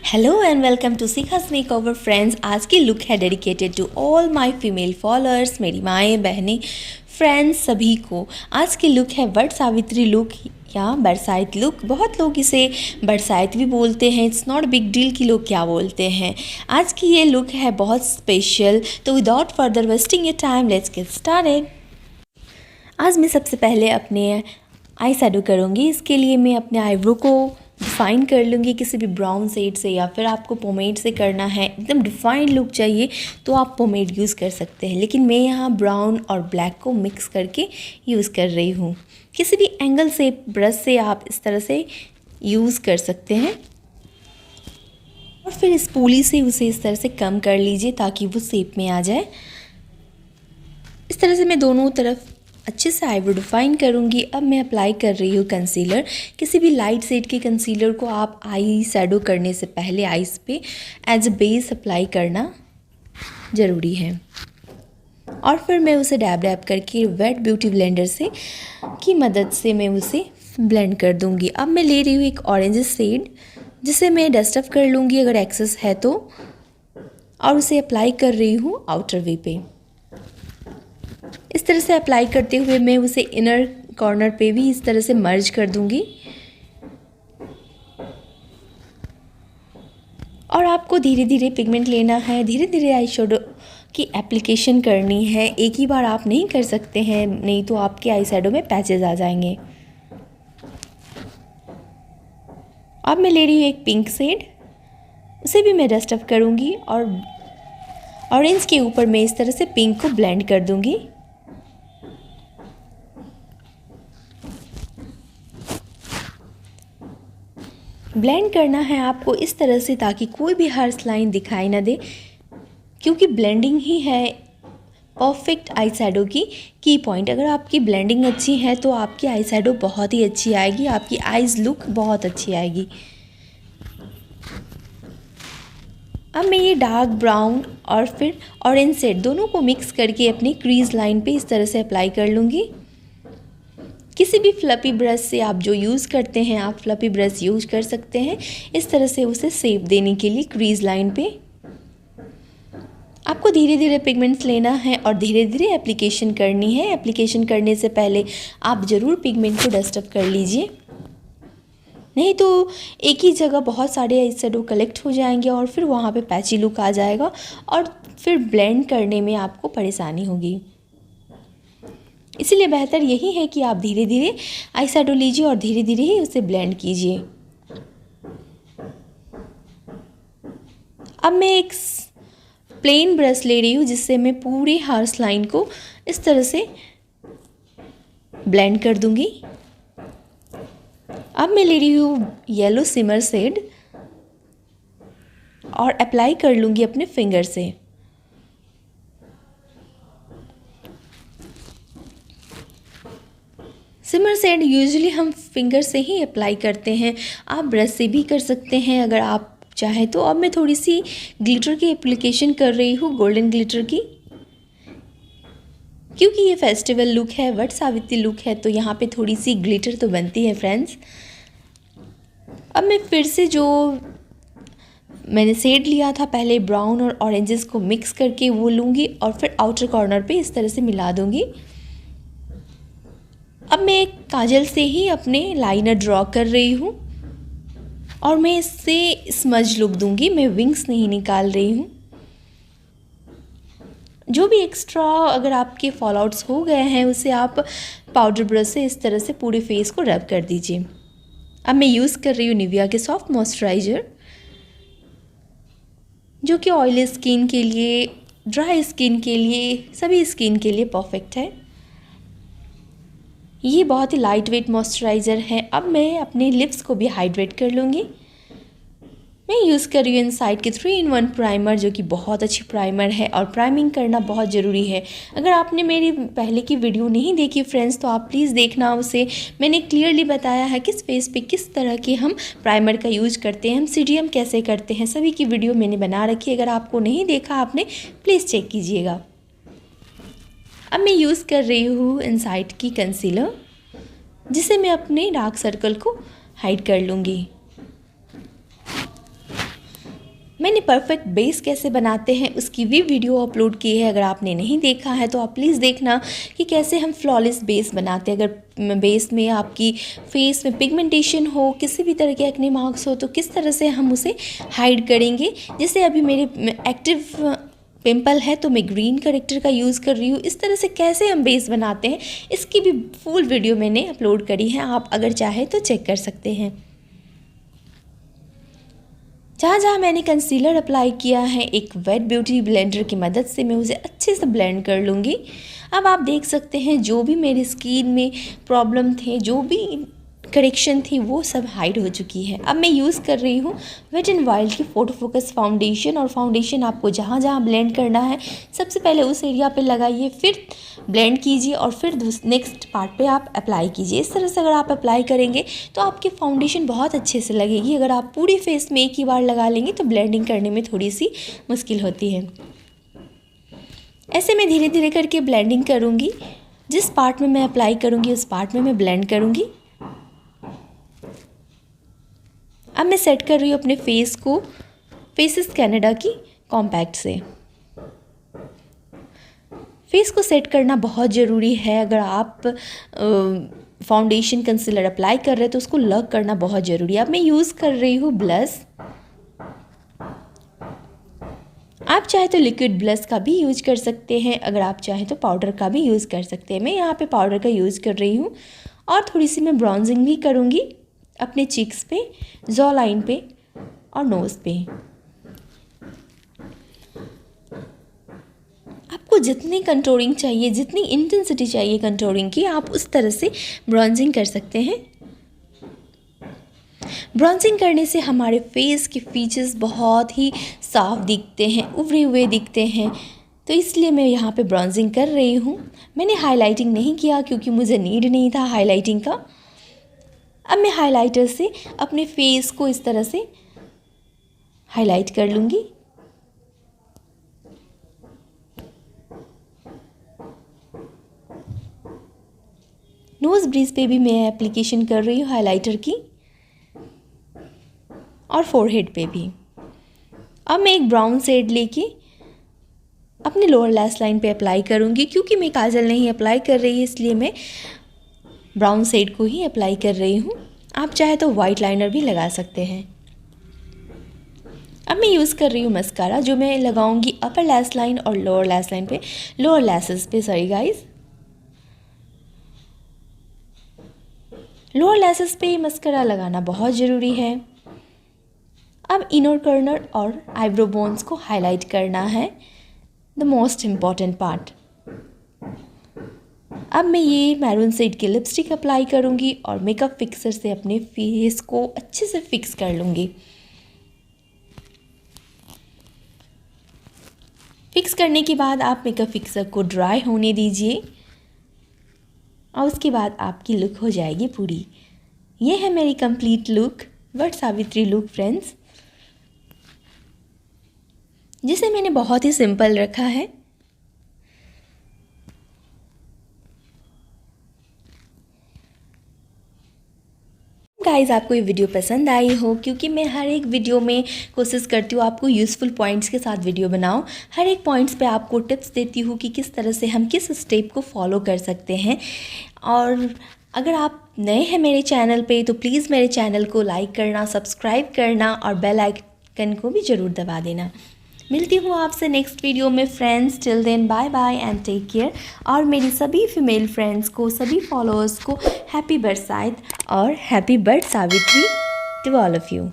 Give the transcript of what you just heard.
Hello and welcome to Sikha's makeover friends. आज की look है dedicated to all my female followers, मेरी माएँ बहनें फ्रेंड्स सभी को। आज की लुक है वट सावित्री लुक या बरसाइत लुक। बहुत लोग इसे बरसाइत भी बोलते हैं, इट्स नॉट बिग डील कि लोग क्या बोलते हैं। आज की ये लुक है बहुत स्पेशल, तो without further wasting your time let's get started. आज मैं सबसे पहले अपने आई शैडो करूँगी। इसके लिए मैं अपने आईब्रो को डिफ़ाइन कर लूँगी किसी भी ब्राउन शेड से, या फिर आपको पोमेड से करना है, एकदम डिफ़ाइन लुक चाहिए तो आप पोमेड यूज़ कर सकते हैं। लेकिन मैं यहाँ ब्राउन और ब्लैक को मिक्स करके यूज़ कर रही हूँ। किसी भी एंगल से ब्रश से आप इस तरह से यूज़ कर सकते हैं और फिर स्पूली से उसे इस तरह से कम कर लीजिए ताकि वो शेप में आ जाए। इस तरह से मैं दोनों तरफ अच्छे से आईब्रो डिफाइन करूँगी। अब मैं अप्लाई कर रही हूँ कंसीलर। किसी भी लाइट शेड के कंसीलर को आप आई शैडो करने से पहले आईज पे एज अ बेस अप्लाई करना ज़रूरी है। और फिर मैं उसे डैब डैब करके वेट ब्यूटी ब्लेंडर से की मदद से मैं उसे ब्लेंड कर दूँगी। अब मैं ले रही हूँ एक ऑरेंज शेड, जिसे मैं डस्ट अप कर लूँगी अगर एक्सेस है तो, और उसे अप्लाई कर रही हूँ आउटर वे पे। इस तरह से अप्लाई करते हुए मैं उसे इनर कॉर्नर पे भी इस तरह से मर्ज कर दूंगी। और आपको धीरे धीरे पिगमेंट लेना है, धीरे धीरे आई शैडो की एप्लीकेशन करनी है। एक ही बार आप नहीं कर सकते हैं, नहीं तो आपके आई शैडो में पैचेस आ जाएंगे। अब मैं ले रही हूँ एक पिंक शेड, उसे भी मैं डस्ट अप करूँगी और ऑरेंज के ऊपर मैं इस तरह से पिंक को ब्लेंड कर दूँगी। ब्लेंड करना है आपको इस तरह से ताकि कोई भी हार्श लाइन दिखाई ना दे, क्योंकि ब्लेंडिंग ही है परफेक्ट आई शैडो की पॉइंट। अगर आपकी ब्लेंडिंग अच्छी है तो आपकी आई शैडो बहुत ही अच्छी आएगी, आपकी आईज लुक बहुत अच्छी आएगी। अब मैं ये डार्क ब्राउन और फिर ऑरेंज शेड दोनों को मिक्स करके अपनी क्रीज लाइन पे इस तरह से अप्लाई कर लूँगी। किसी भी फ्लपी ब्रश से आप जो यूज़ करते हैं, आप फ्लपी ब्रश यूज कर सकते हैं इस तरह से उसे शेप देने के लिए क्रीज लाइन पे। आपको धीरे धीरे पिगमेंट्स लेना है और धीरे धीरे एप्लीकेशन करनी है। एप्लीकेशन करने से पहले आप ज़रूर पिगमेंट को डस्ट अप कर लीजिए, नहीं तो एक ही जगह बहुत सारे आई शैडो कलेक्ट हो जाएंगे और फिर वहाँ पे पैची लुक आ जाएगा और फिर ब्लेंड करने में आपको परेशानी होगी। इसलिए बेहतर यही है कि आप धीरे धीरे आई शैडो लीजिए और धीरे धीरे ही उसे ब्लेंड कीजिए। अब मैं एक प्लेन ब्रश ले रही हूँ जिससे मैं पूरी हार्श लाइन को इस तरह से ब्लेंड कर दूंगी। अब मैं ले रही हूँ येलो सिमर शेड और अप्लाई कर लूँगी अपने फिंगर से। सिमर शेड यूजुअली हम फिंगर से ही अप्लाई करते हैं, आप ब्रश से भी कर सकते हैं अगर आप चाहें तो। अब मैं थोड़ी सी ग्लिटर की एप्लीकेशन कर रही हूँ, गोल्डन ग्लिटर की, क्योंकि ये फेस्टिवल लुक है, वट सावित्री लुक है, तो यहाँ पे थोड़ी सी ग्लिटर तो बनती है फ्रेंड्स। अब मैं फिर से जो मैंने शेड लिया था पहले ब्राउन और ऑरेंजेस को मिक्स करके वो लूँगी और फिर आउटर कॉर्नर पे इस तरह से मिला दूँगी। अब मैं एक काजल से ही अपने लाइनर ड्रॉ कर रही हूँ और मैं इससे स्मज लुक दूंगी, मैं विंग्स नहीं निकाल रही हूँ। जो भी एक्स्ट्रा अगर आपके फॉल आउट्स हो गए हैं उसे आप पाउडर ब्रश से इस तरह से पूरे फेस को रब कर दीजिए। अब मैं यूज़ कर रही हूँ निविया के सॉफ्ट मॉइस्चराइज़र, जो कि ऑयली स्किन के लिए, ड्राई स्किन के लिए, सभी स्किन के लिए परफेक्ट है। ये बहुत ही लाइट वेट मॉइस्चराइज़र है। अब मैं अपने लिप्स को भी हाइड्रेट कर लूँगी। मैं यूज़ कर रही हूँ इनसाइड की 3-in-1 प्राइमर, जो कि बहुत अच्छी प्राइमर है और प्राइमिंग करना बहुत ज़रूरी है। अगर आपने मेरी पहले की वीडियो नहीं देखी फ्रेंड्स तो आप प्लीज़ देखना उसे। मैंने क्लियरली बताया है किस फेस पे किस तरह के हम प्राइमर का यूज करते हैं, हम सीडीएम कैसे करते हैं, सभी की वीडियो मैंने बना रखी है। अगर आपको नहीं देखा आपने प्लीज़ चेक कीजिएगा। अब मैं यूज़ कर रही हूँ इनसाइड की कंसीलर, जिसे मैं अपने डार्क सर्कल को हाइड कर लूँगी। मैंने परफेक्ट बेस कैसे बनाते हैं उसकी भी वीडियो अपलोड की है, अगर आपने नहीं देखा है तो आप प्लीज़ देखना कि कैसे हम फ्लॉलेस बेस बनाते हैं। अगर बेस में आपकी फेस में पिगमेंटेशन हो, किसी भी तरह के एक्ने मार्क्स हो, तो किस तरह से हम उसे हाइड करेंगे। जैसे अभी मेरे एक्टिव पिंपल है तो मैं ग्रीन करेक्टर का यूज़ कर रही हूँ। इस तरह से कैसे हम बेस बनाते हैं इसकी भी फुल वीडियो मैंने अपलोड करी है, आप अगर चाहे तो चेक कर सकते हैं। जहाँ जहाँ मैंने कंसीलर अप्लाई किया है, एक वेट ब्यूटी ब्लेंडर की मदद से मैं उसे अच्छे से ब्लेंड कर लूँगी। अब आप देख सकते हैं जो भी मेरी स्किन में प्रॉब्लम थे, जो भी करेक्शन थी, वो सब हाइड हो चुकी है। अब मैं यूज़ कर रही हूँ वेट एंड वाइल्ड की फोटो फोकस फाउंडेशन। और फाउंडेशन आपको जहाँ जहाँ ब्लेंड करना है सबसे पहले उस एरिया पे लगाइए, फिर ब्लेंड कीजिए और फिर नेक्स्ट पार्ट पे आप अप्लाई कीजिए। इस तरह से अगर आप अप्लाई करेंगे तो आपकी फाउंडेशन बहुत अच्छे से लगेगी। अगर आप पूरी फेस में एक ही बार लगा लेंगे तो ब्लेंडिंग करने में थोड़ी सी मुश्किल होती है। ऐसे मैं धीरे धीरे करके ब्लेंडिंग करूँगी। जिस पार्ट में मैं अप्लाई करूँगी उस पार्ट में मैं ब्लेंड करूँगी। अब मैं सेट कर रही हूँ अपने फेस को फेसेस कनाडा की कॉम्पैक्ट से। फेस को सेट करना बहुत ज़रूरी है। अगर आप फाउंडेशन कंसीलर अप्लाई कर रहे हैं तो उसको लग करना बहुत ज़रूरी है। अब मैं यूज़ कर रही हूँ ब्लश। आप चाहे तो लिक्विड ब्लश का भी यूज़ कर सकते हैं, अगर आप चाहे तो पाउडर का भी यूज़ कर सकते हैं। मैं यहाँ पे पाउडर का यूज़ कर रही हूँ। और थोड़ी सी मैं ब्राउजिंग भी करूँगी अपने चीक्स पे, जॉ लाइन पे और नोज़ पे। आपको जितनी कंटूरिंग चाहिए, जितनी इंटेंसिटी चाहिए कंटूरिंग की, आप उस तरह से ब्राउजिंग कर सकते हैं। ब्राउजिंग करने से हमारे फेस के फीचर्स बहुत ही साफ दिखते हैं, उभरे हुए दिखते हैं, तो इसलिए मैं यहाँ पे ब्राउजिंग कर रही हूँ। मैंने हाइलाइटिंग नहीं किया क्योंकि मुझे नीड नहीं था हाइलाइटिंग का। अब मैं हाइलाइटर से अपने फेस को इस तरह से हाईलाइट कर लूँगी। नोज़ ब्रिज पे भी मैं एप्लीकेशन कर रही हूँ हाइलाइटर की, और फोरहेड पे भी। अब मैं एक ब्राउन शेड लेके अपने लोअर लैश लाइन पे अप्लाई करूँगी। क्योंकि मैं काजल नहीं अप्लाई कर रही इसलिए मैं ब्राउन शेड को ही अप्लाई कर रही हूँ। आप चाहे तो वाइट लाइनर भी लगा सकते हैं। अब मैं यूज़ कर रही हूँ मस्कारा, जो मैं लगाऊंगी अपर लैश लाइन और लोअर लैश लाइन पे, लोअर लैशेस पे, सॉरी गाइस, लोअर लैशेस पे मस्कारा लगाना बहुत ज़रूरी है। अब इनर कॉर्नर और आईब्रो बोन्स को हाईलाइट करना है, द मोस्ट इम्पॉर्टेंट पार्ट। अब मैं ये मैरून शेड की लिपस्टिक अप्लाई करूँगी और मेकअप फिक्सर से अपने फेस को अच्छे से फिक्स कर लूँगी। फिक्स करने के बाद आप मेकअप फिक्सर को ड्राई होने दीजिए और उसके बाद आपकी लुक हो जाएगी पूरी। ये है मेरी complete look, Vat Savitri look friends, जिसे मैंने बहुत ही सिंपल रखा है। गाइज़, आपको ये वीडियो पसंद आई हो, क्योंकि मैं हर एक वीडियो में कोशिश करती हूँ आपको यूज़फुल पॉइंट्स के साथ वीडियो बनाऊँ। हर एक पॉइंट्स पे आपको टिप्स देती हूँ कि किस तरह से हम किस स्टेप को फॉलो कर सकते हैं। और अगर आप नए हैं मेरे चैनल पे तो प्लीज़ मेरे चैनल को लाइक करना, सब्सक्राइब करना और बेल आइकन को भी ज़रूर दबा देना। मिलती हूँ आपसे नेक्स्ट वीडियो में friends. Till then bye bye and take care. और मेरी सभी फीमेल फ्रेंड्स को, सभी फॉलोअर्स को हैप्पी बरसात और happy birth Savitri to all of you.